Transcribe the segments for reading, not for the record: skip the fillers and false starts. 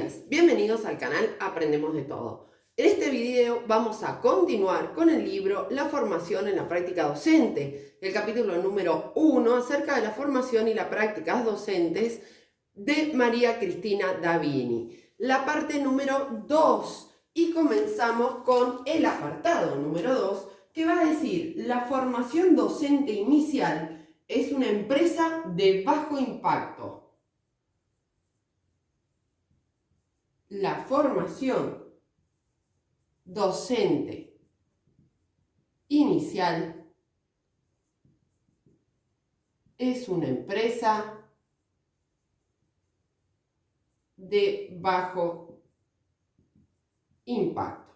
días, bienvenidos al canal Aprendemos de Todo. En este video vamos a continuar con el libro La formación en la práctica docente, el capítulo número 1 acerca de la formación y las prácticas docentes de María Cristina Davini, la parte número 2, y comenzamos con el apartado número 2 que va a decir: la formación docente inicial es una empresa de bajo impacto. La formación docente inicial es una empresa de bajo impacto.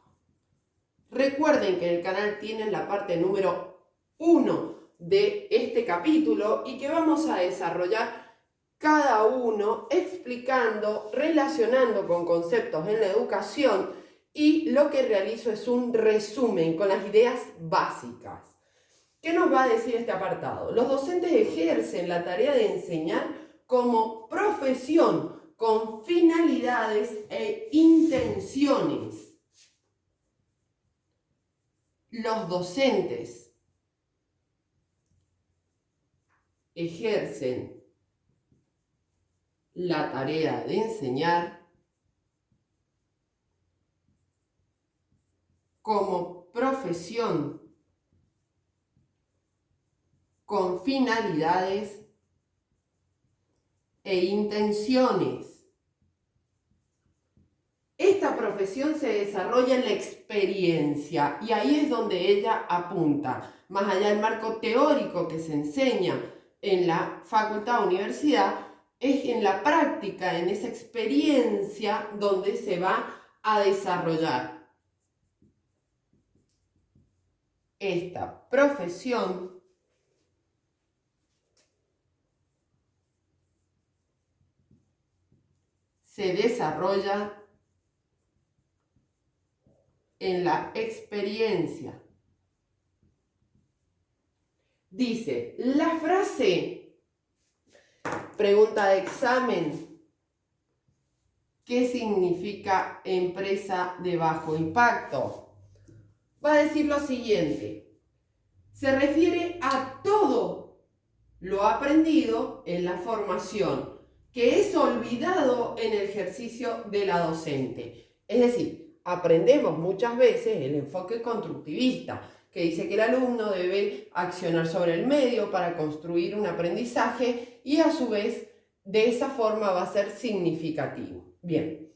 Recuerden que en el canal tienen la parte número 1 de este capítulo y que vamos a desarrollar cada uno explicando, relacionando con conceptos en la educación, y lo que realizo es un resumen con las ideas básicas. ¿Qué nos va a decir este apartado? Los docentes ejercen la tarea de enseñar como profesión con finalidades e intenciones. Los docentes ejercen la tarea de enseñar como profesión con finalidades e intenciones. Esta profesión se desarrolla en la experiencia y ahí es donde ella apunta. Más allá del marco teórico que se enseña en la facultad o universidad, es en la práctica, en esa experiencia donde se va a desarrollar esta profesión se desarrolla en la experiencia. Dice, la frase, pregunta de examen, ¿qué significa empresa de bajo impacto? Va a decir lo siguiente: se refiere a todo lo aprendido en la formación que es olvidado en el ejercicio de la docente. Es decir, aprendemos muchas veces el enfoque constructivista, que dice que el alumno debe accionar sobre el medio para construir un aprendizaje y a su vez de esa forma va a ser significativo. Bien,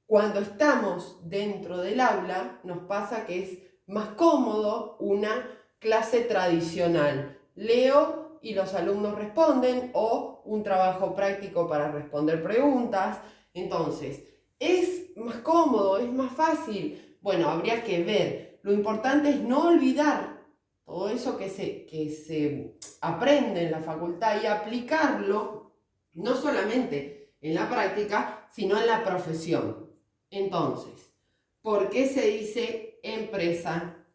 cuando estamos dentro del aula nos pasa que es más cómodo una clase tradicional. Leo y los alumnos responden, o un trabajo práctico para responder preguntas. Entonces, ¿es más cómodo? ¿Es más fácil? Bueno, habría que ver. Lo importante es no olvidar todo eso que se aprende en la facultad y aplicarlo no solamente en la práctica, sino en la profesión. Entonces, ¿por qué se dice empresa,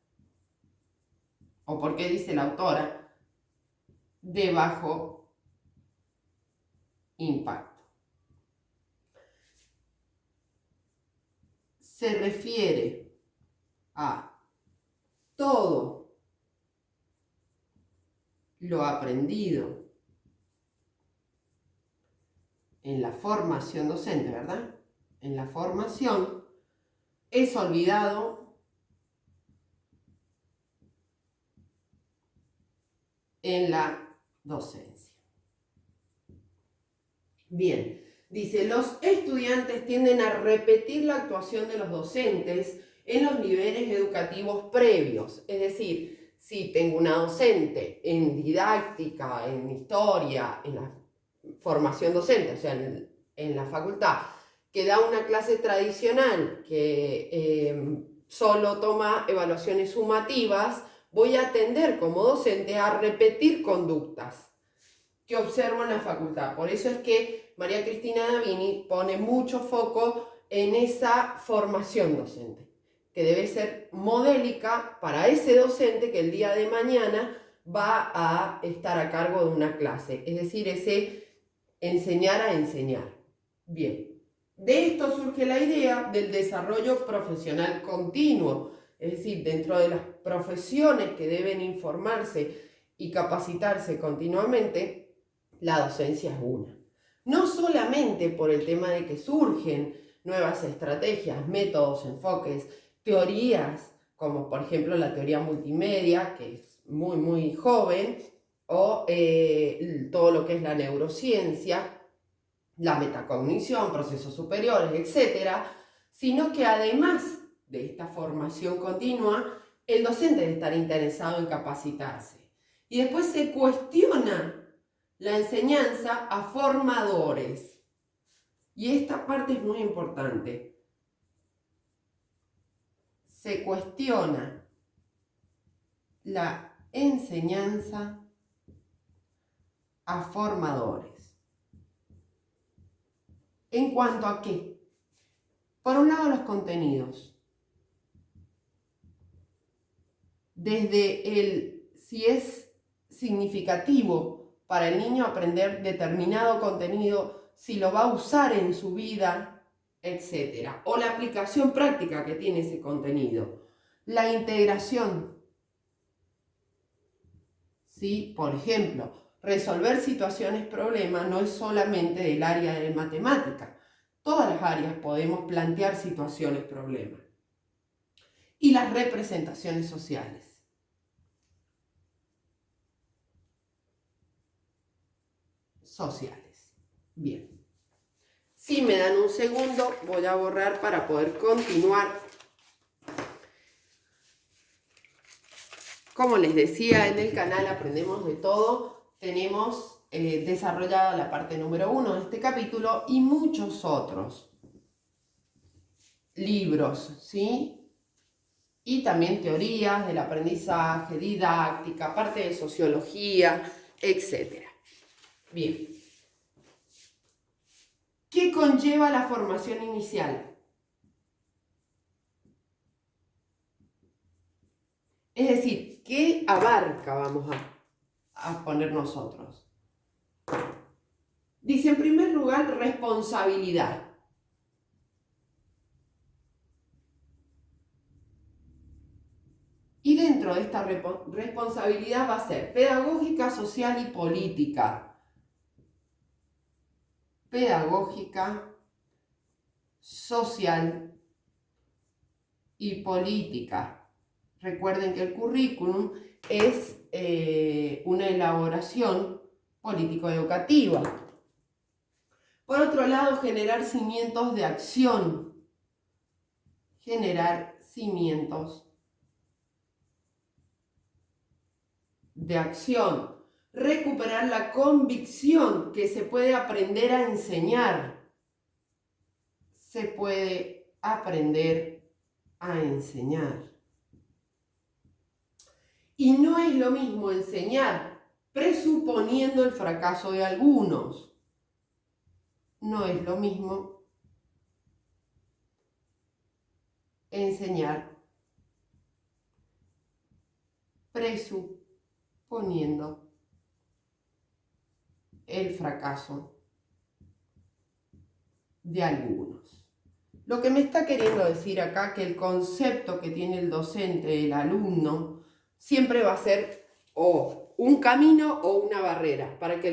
o por qué dice la autora, de bajo impacto? Se refiere a todo lo aprendido en la formación docente, ¿verdad? En la formación es olvidado en la docencia. Bien, dice, los estudiantes tienden a repetir la actuación de los docentes en los niveles educativos previos. Es decir, si tengo una docente en didáctica, en historia, en la formación docente, o sea, en la facultad, que da una clase tradicional que solo toma evaluaciones sumativas, voy a tender como docente a repetir conductas que observo en la facultad. Por eso es que María Cristina Davini pone mucho foco en esa formación docente, que debe ser modélica para ese docente que el día de mañana va a estar a cargo de una clase. Es decir, ese enseñar a enseñar. Bien. De esto surge la idea del desarrollo profesional continuo, es decir, dentro de las profesiones que deben informarse y capacitarse continuamente, la docencia es una. No solamente por el tema de que surgen nuevas estrategias, métodos, enfoques, teorías, como por ejemplo la teoría multimedia, que es muy joven, o todo lo que es la neurociencia, la metacognición, procesos superiores, etc., sino que además de esta formación continua, el docente debe estar interesado en capacitarse. Y después se cuestiona la enseñanza a formadores. Y esta parte es muy importante. Se cuestiona la enseñanza a formadores. ¿En cuanto a qué? Por un lado, los contenidos. Desde si es significativo para el niño aprender determinado contenido, si lo va a usar en su vida, etc. O la aplicación práctica que tiene ese contenido. La integración. ¿Sí? Por ejemplo, resolver situaciones problemas no es solamente del área de matemática. Todas las áreas podemos plantear situaciones problemas. Y las representaciones sociales. Bien. Si me dan un segundo, voy a borrar para poder continuar. Como les decía, en el canal Aprendemos de Todo, tenemos desarrollada la parte número 1 de este capítulo y muchos otros libros, ¿sí? Y también teorías del aprendizaje, didáctica, parte de sociología, etc. Bien. ¿Qué conlleva la formación inicial? Es decir, ¿qué abarca, vamos a poner nosotros? Dice, en primer lugar, responsabilidad. Y dentro de esta responsabilidad va a ser pedagógica, social y política. Pedagógica, social y política. Recuerden que el currículum es una elaboración político-educativa. Por otro lado, generar cimientos de acción. Generar cimientos de acción. Recuperar la convicción que se puede aprender a enseñar. Se puede aprender a enseñar. Y no es lo mismo enseñar presuponiendo el fracaso de algunos. No es lo mismo enseñar presuponiendo el fracaso de algunos. Lo que me está queriendo decir acá que el concepto que tiene el docente, el alumno, siempre va a ser o un camino o una barrera para que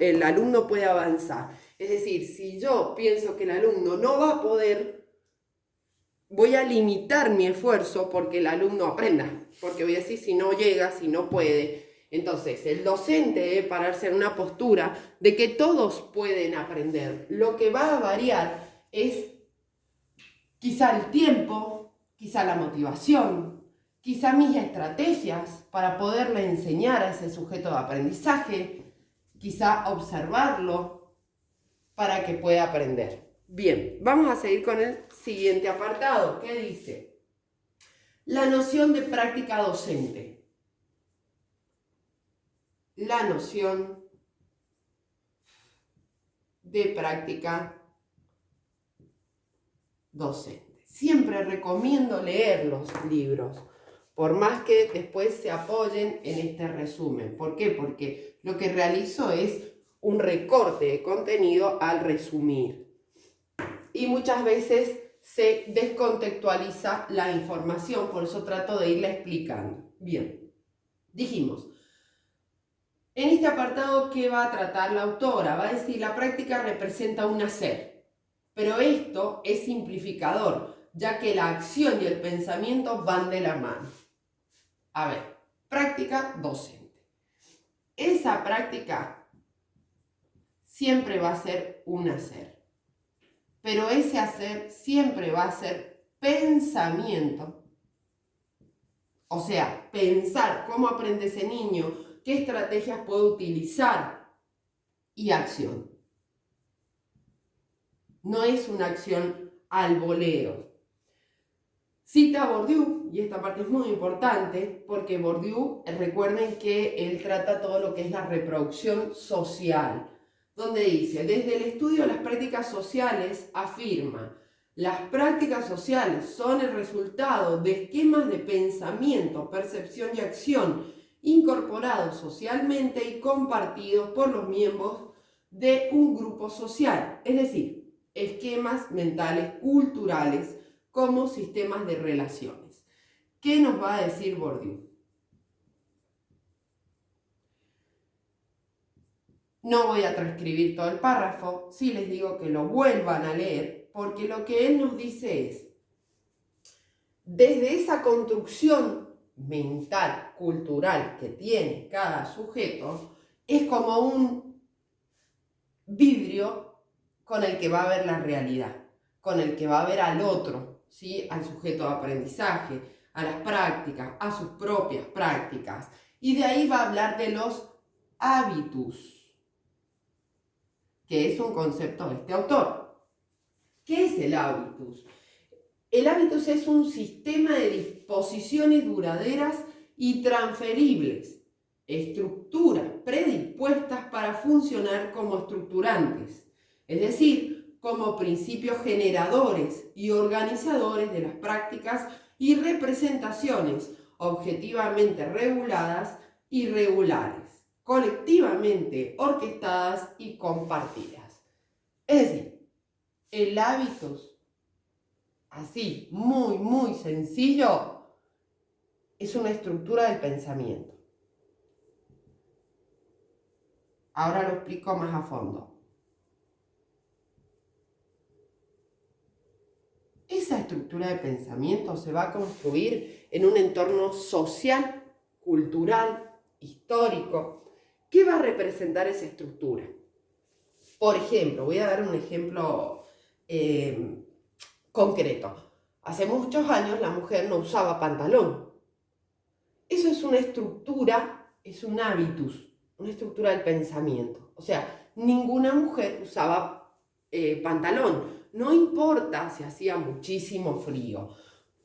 el alumno pueda avanzar. Es decir, si yo pienso que el alumno no va a poder, voy a limitar mi esfuerzo porque el alumno aprenda, porque voy a decir si no llega, si no puede. Entonces, el docente debe pararse en una postura de que todos pueden aprender. Lo que va a variar es quizá el tiempo, quizá la motivación, quizá mis estrategias para poderle enseñar a ese sujeto de aprendizaje, quizá observarlo para que pueda aprender. Bien, vamos a seguir con el siguiente apartado, que dice la noción de práctica docente. La noción de práctica docente. Siempre recomiendo leer los libros, por más que después se apoyen en este resumen. ¿Por qué? Porque lo que realizo es un recorte de contenido al resumir. y muchas veces se descontextualiza la información, por eso trato de irla explicando. Bien, dijimos, en este apartado, ¿qué va a tratar la autora? Va a decir, la práctica representa un hacer, pero esto es simplificador, ya que la acción y el pensamiento van de la mano. A ver, práctica docente. Esa práctica siempre va a ser un hacer, pero ese hacer siempre va a ser pensamiento. O sea, pensar cómo aprende ese niño, qué estrategias puede utilizar y acción. No es una acción al voleo. Cita a Bourdieu, y esta parte es muy importante, porque Bourdieu, recuerden que él trata todo lo que es la reproducción social, donde dice, desde el estudio de las prácticas sociales, afirma, las prácticas sociales son el resultado de esquemas de pensamiento, percepción y acción incorporados socialmente y compartidos por los miembros de un grupo social, es decir, esquemas mentales culturales como sistemas de relaciones. ¿Qué nos va a decir Bourdieu? No voy a transcribir todo el párrafo, sí les digo que lo vuelvan a leer, porque lo que él nos dice es, desde esa construcción mental, cultural que tiene cada sujeto, es como un vidrio con el que va a ver la realidad, con el que va a ver al otro, ¿sí? Al sujeto de aprendizaje, a las prácticas, a sus propias prácticas. Y de ahí va a hablar de los hábitus, que es un concepto de este autor. ¿Qué es el hábitus? El hábitus es un sistema de disposiciones duraderas y transferibles, estructuras predispuestas para funcionar como estructurantes, es decir, como principios generadores y organizadores de las prácticas y representaciones objetivamente reguladas y regulares, colectivamente orquestadas y compartidas. Es decir, el hábitus, así, muy sencillo, es una estructura del pensamiento. Ahora lo explico más a fondo. Esa estructura de pensamiento se va a construir en un entorno social, cultural, histórico. ¿Qué va a representar esa estructura? Por ejemplo, voy a dar un ejemplo concreto. Hace muchos años la mujer no usaba pantalón. Eso es una estructura, es un hábitus, una estructura del pensamiento. O sea, ninguna mujer usaba pantalón. No importa si hacía muchísimo frío.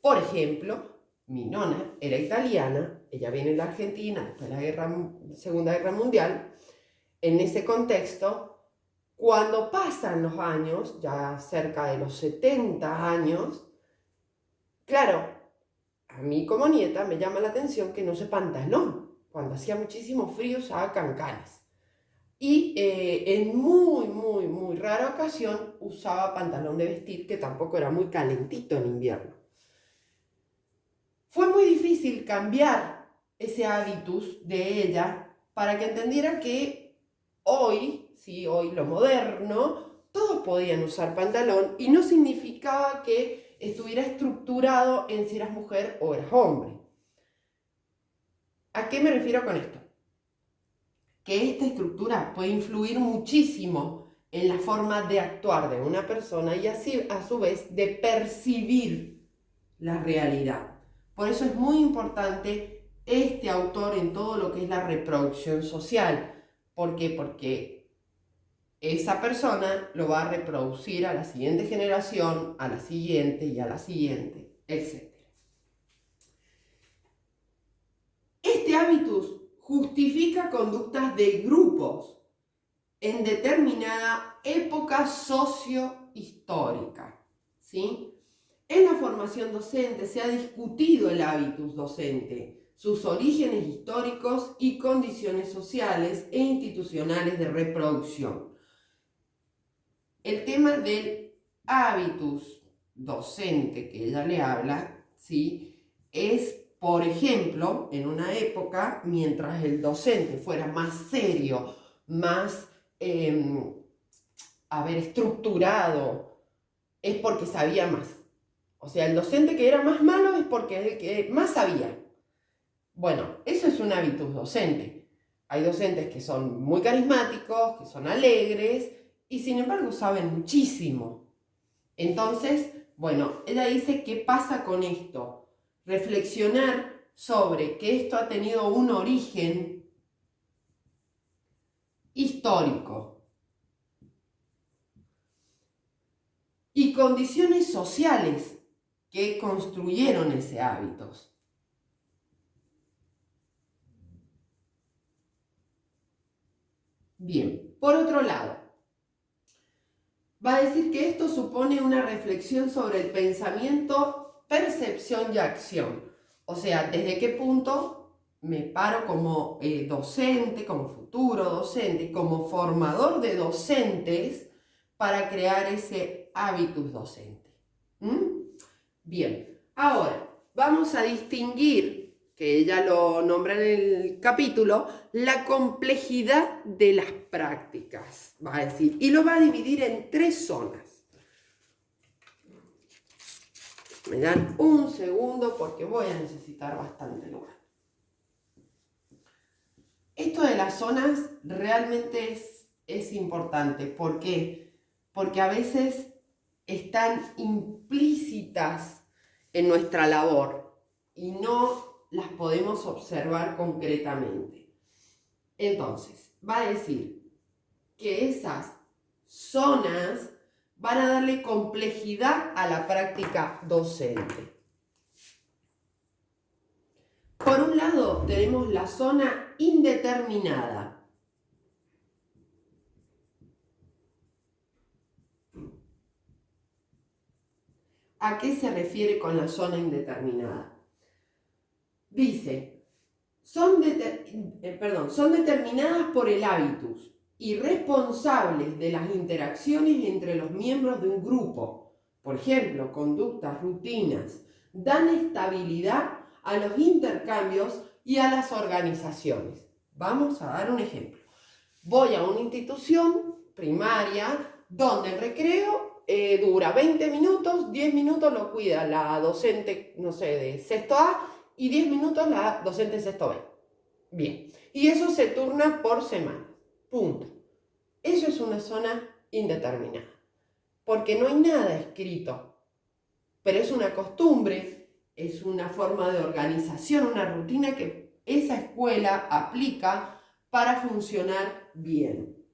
Por ejemplo, mi nona era italiana, ella viene de la Argentina después de la Segunda Guerra Mundial. En ese contexto, cuando pasan los años, ya cerca de los 70 años, claro, a mí como nieta me llama la atención que no use pantalón. Cuando hacía muchísimo frío usaba cancanes. Y en muy rara ocasión usaba pantalón de vestir, que tampoco era muy calentito en invierno. Fue muy difícil cambiar ese hábitus de ella para que entendiera que hoy, sí, hoy lo moderno, todos podían usar pantalón y no significaba que estuviera estructurado en si eras mujer o eras hombre. ¿A qué me refiero con esto? Que esta estructura puede influir muchísimo en la forma de actuar de una persona y así a su vez de percibir la realidad. Por eso es muy importante este autor en todo lo que es la reproducción social. ¿Por qué? Porque esa persona lo va a reproducir a la siguiente generación, a la siguiente y a la siguiente, etc. Este hábitus justifica conductas de grupos en determinada época sociohistórica, ¿sí? En la formación docente se ha discutido el hábitus docente, sus orígenes históricos y condiciones sociales e institucionales de reproducción. El tema del hábitus docente que ella le habla, ¿sí? Es, por ejemplo, en una época, mientras el docente fuera más serio, más, estructurado, es porque sabía más. O sea, el docente que era más malo es porque es el que más sabía. Bueno, eso es un hábitus docente. Hay docentes que son muy carismáticos, que son alegres y sin embargo saben muchísimo. Entonces, bueno, ella dice, ¿qué pasa con esto? Reflexionar sobre que esto ha tenido un origen histórico y condiciones sociales que construyeron ese hábito. Bien, por otro lado, va a decir que esto supone una reflexión sobre el pensamiento, percepción y acción. O sea, ¿desde qué punto me paro como docente, como futuro docente, como formador de docentes para crear ese hábitus docente? Bien, ahora vamos a distinguir, que ella lo nombra en el capítulo, la complejidad de las prácticas, va a decir, y lo va a dividir en 3 zonas. Me dan un segundo porque voy a necesitar bastante lugar. Esto de las zonas realmente es importante. ¿Por qué? Porque a veces están implícitas en nuestra labor y no las podemos observar concretamente. Entonces, va a decir que esas zonas van a darle complejidad a la práctica docente. Por un lado, tenemos la zona indeterminada. ¿A qué se refiere con la zona indeterminada? Dice, son determinadas por el hábitus y responsables de las interacciones entre los miembros de un grupo. Por ejemplo, conductas, rutinas, dan estabilidad a los intercambios y a las organizaciones. Vamos a dar un ejemplo. Voy a una institución primaria donde el recreo dura 20 minutos, 10 minutos lo cuida la docente, no sé, de sexto A y 10 minutos la docente de sexto B. Bien, y eso se turna por semana. Punto. Eso es una zona indeterminada, porque no hay nada escrito, pero es una costumbre, es una forma de organización, una rutina que esa escuela aplica para funcionar bien.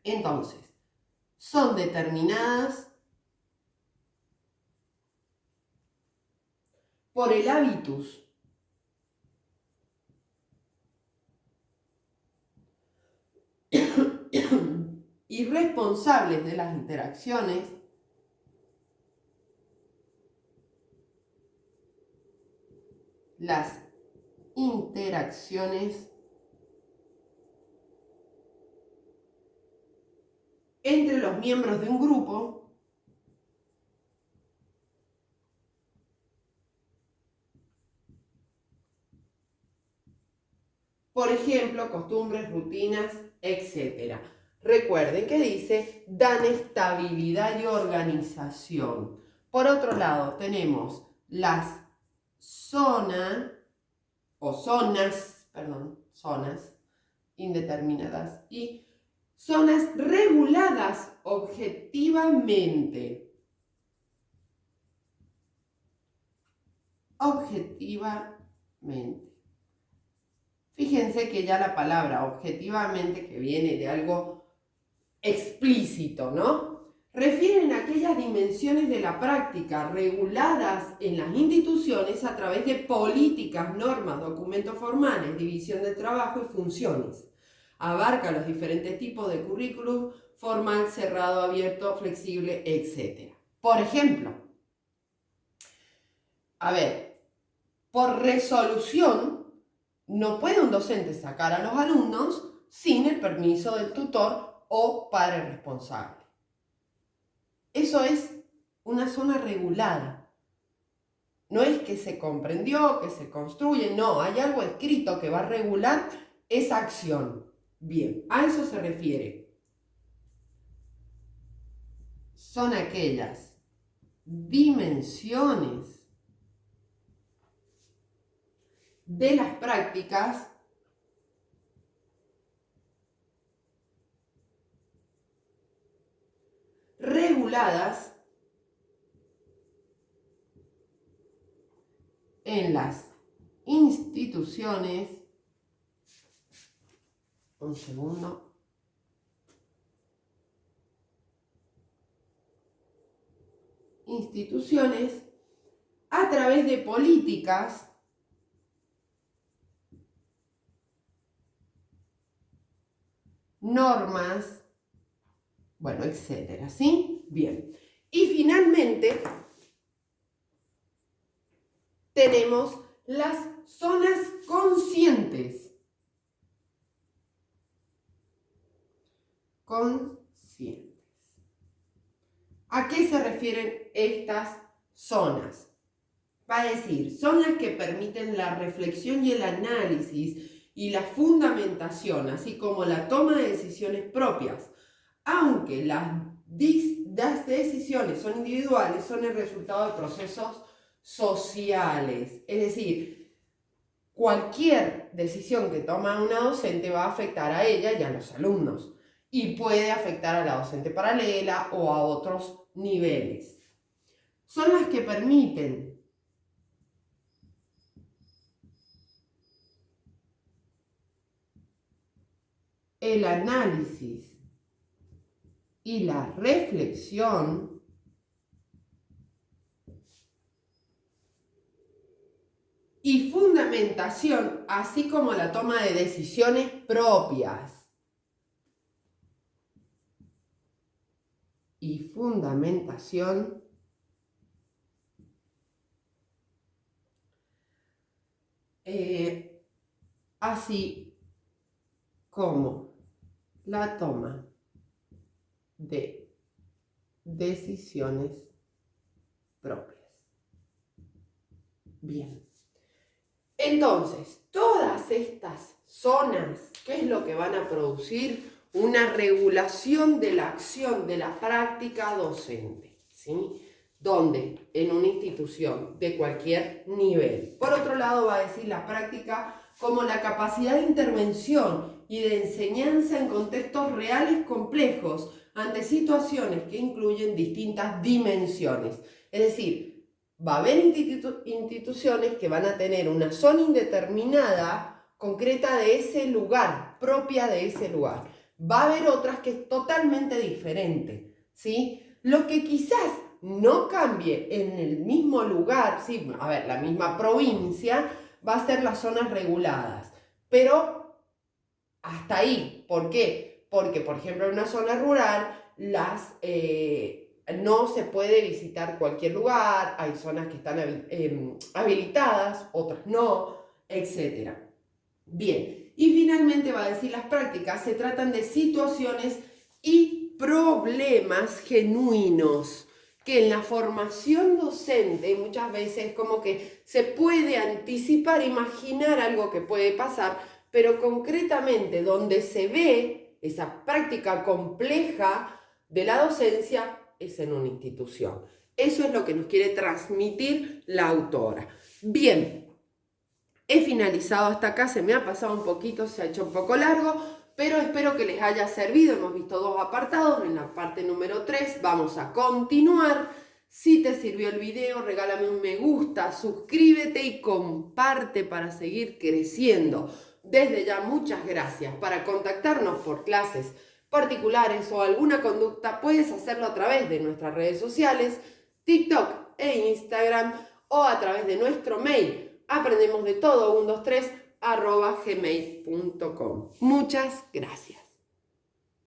Entonces, son determinadas por el hábitus y responsables de las interacciones entre los miembros de un grupo por ejemplo, costumbres, rutinas, etc. Recuerden que dice, dan estabilidad y organización. Por otro lado, tenemos las zonas indeterminadas y zonas reguladas objetivamente. Fíjense que ya la palabra objetivamente, que viene de algo explícito, ¿no? Refieren a aquellas dimensiones de la práctica reguladas en las instituciones a través de políticas, normas, documentos formales, división de trabajo y funciones. Abarca los diferentes tipos de currículum, formal, cerrado, abierto, flexible, etc. Por ejemplo, por resolución, no puede un docente sacar a los alumnos sin el permiso del tutor o padre responsable. Eso es una zona regulada. No es que se comprendió, que se construye, no, hay algo escrito que va a regular esa acción. Bien, a eso se refiere. Son aquellas dimensiones de las prácticas reguladas en las instituciones. Un segundo. Instituciones a través de políticas normas, bueno, etcétera, ¿sí? Bien. Y finalmente tenemos las zonas conscientes. Conscientes. ¿A qué se refieren estas zonas? Va a decir, son las que permiten la reflexión y el análisis y la fundamentación, así como la toma de decisiones propias. Aunque las decisiones son individuales, son el resultado de procesos sociales. Es decir, cualquier decisión que toma una docente va a afectar a ella y a los alumnos. Y puede afectar a la docente paralela o a otros niveles. Son las que permiten el análisis y la reflexión y fundamentación, así como la toma de decisiones propias. Y fundamentación así como la toma de decisiones propias. Bien. Entonces, todas estas zonas, ¿qué es lo que van a producir? Una regulación de la acción, de la práctica docente, ¿sí? Donde en una institución de cualquier nivel. Por otro lado, va a decir la práctica como la capacidad de intervención y de enseñanza en contextos reales complejos ante situaciones que incluyen distintas dimensiones. Es decir, va a haber instituciones que van a tener una zona indeterminada concreta de ese lugar, propia de ese lugar. Va a haber otras que es totalmente diferente, ¿sí? Lo que quizás no cambie en el mismo lugar, ¿sí? A ver, la misma provincia, va a ser las zonas reguladas, pero hasta ahí. ¿Por qué? Porque, por ejemplo, en una zona rural, no se puede visitar cualquier lugar, hay zonas que están habilitadas, otras no, etc. Bien, y finalmente va a decir las prácticas se tratan de situaciones y problemas genuinos que en la formación docente muchas veces como que se puede anticipar, imaginar algo que puede pasar, pero concretamente donde se ve esa práctica compleja de la docencia es en una institución. Eso es lo que nos quiere transmitir la autora. Bien, he finalizado hasta acá, se me ha pasado un poquito, se ha hecho un poco largo, pero espero que les haya servido. Hemos visto dos apartados, en la parte número 3 vamos a continuar. Si te sirvió el video, regálame un me gusta, suscríbete y comparte para seguir creciendo. Desde ya, muchas gracias. Para contactarnos por clases particulares o alguna conducta, puedes hacerlo a través de nuestras redes sociales, TikTok e Instagram, o a través de nuestro mail, aprendemosdetodo123@gmail.com. Muchas gracias.